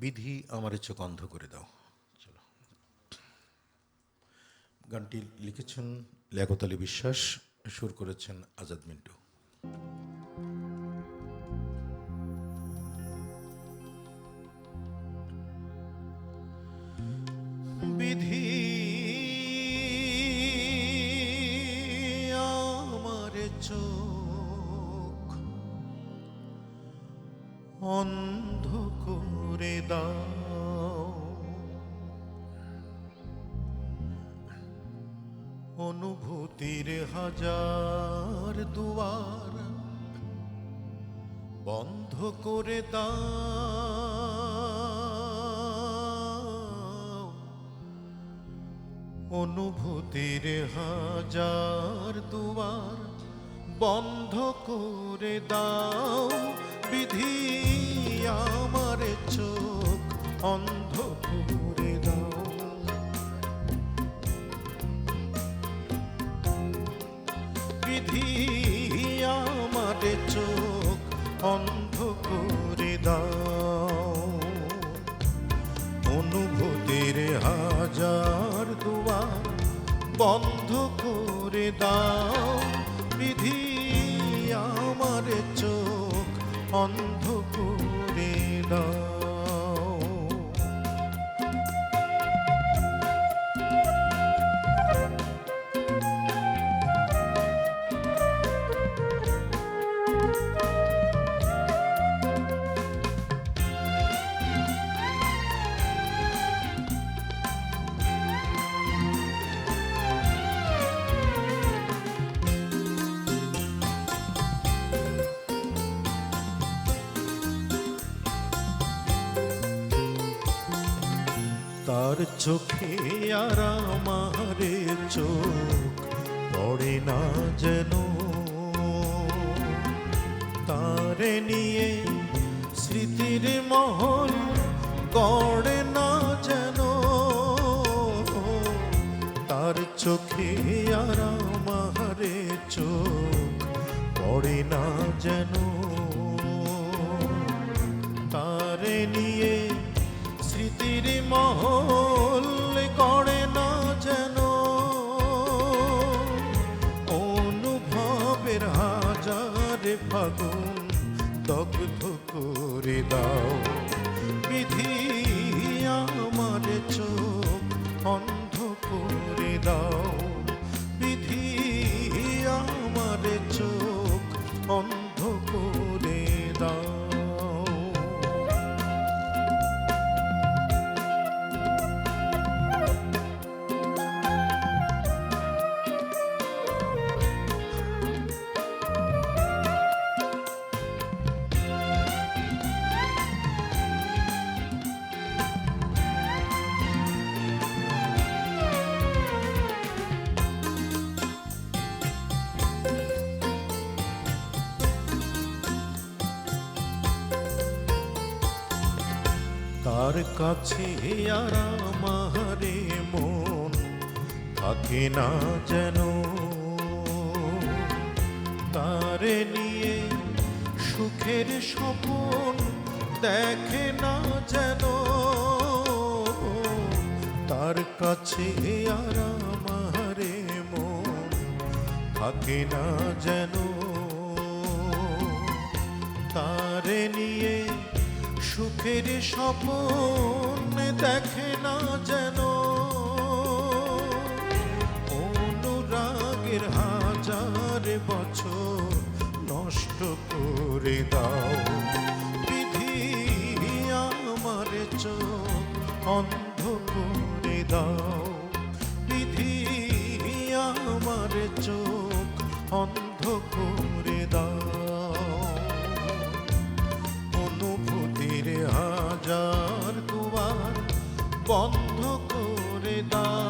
বিধি আমার চোখ অন্ধ করে দাও। চলো। গানটি লিখেছেন লিয়াকত আলী বিশ্বাস, সুর করেছেন আজাদ মিন্টু। বিধি আমার চোখ অন্ধ করে দাও, অনুভূতির হাজার দুয়ার বন্ধ করে দাও, অনুভূতির হাজার দুয়ার বন্ধ করে দাও। বিধি আমার চোখ অন্ধ করে দাও, বিধি আমার চোখ অন্ধ করে দাও, অনুভূতির হাজার দুয়ার বন্ধ করে দাও। বিধি আমার চোখ অন্ধ করে দাও। তার চোখে আর আমারে চোখ পড়ে না যেন, তারে নিয়ে স্মৃতির মহল গড়ে না যেন, তার চোখে আর আমারে চোখ পড়ে না যেন, তারে নিয়ে স্মৃতির মহল করে না যেন, অনুভবের হাজার ফাগুন দগ্ধ করে দাও। বিধি আমার চোখ অন্ধ করে দাও, বিধি আমার চোখ অন্ধ করে দাও। তার কাছে আর আমারে মন থাকে না যেন, তারে নিয়ে সুখের স্বপ্ন দেখে না যেন, তার কাছে আর আমারে মন থাকে না যেন, তারে নিয়ে সুখের স্বপ্ন দেখে না যেন, অনুরাগের হাজার বছর নষ্ট করে দাও। বিধি আমার চোখ অন্ধ করে দাও, বিধি আমার চোখ অন্ধ করে দাও, অনুভূতির হাজার দুয়ার বন্ধ করে দাও।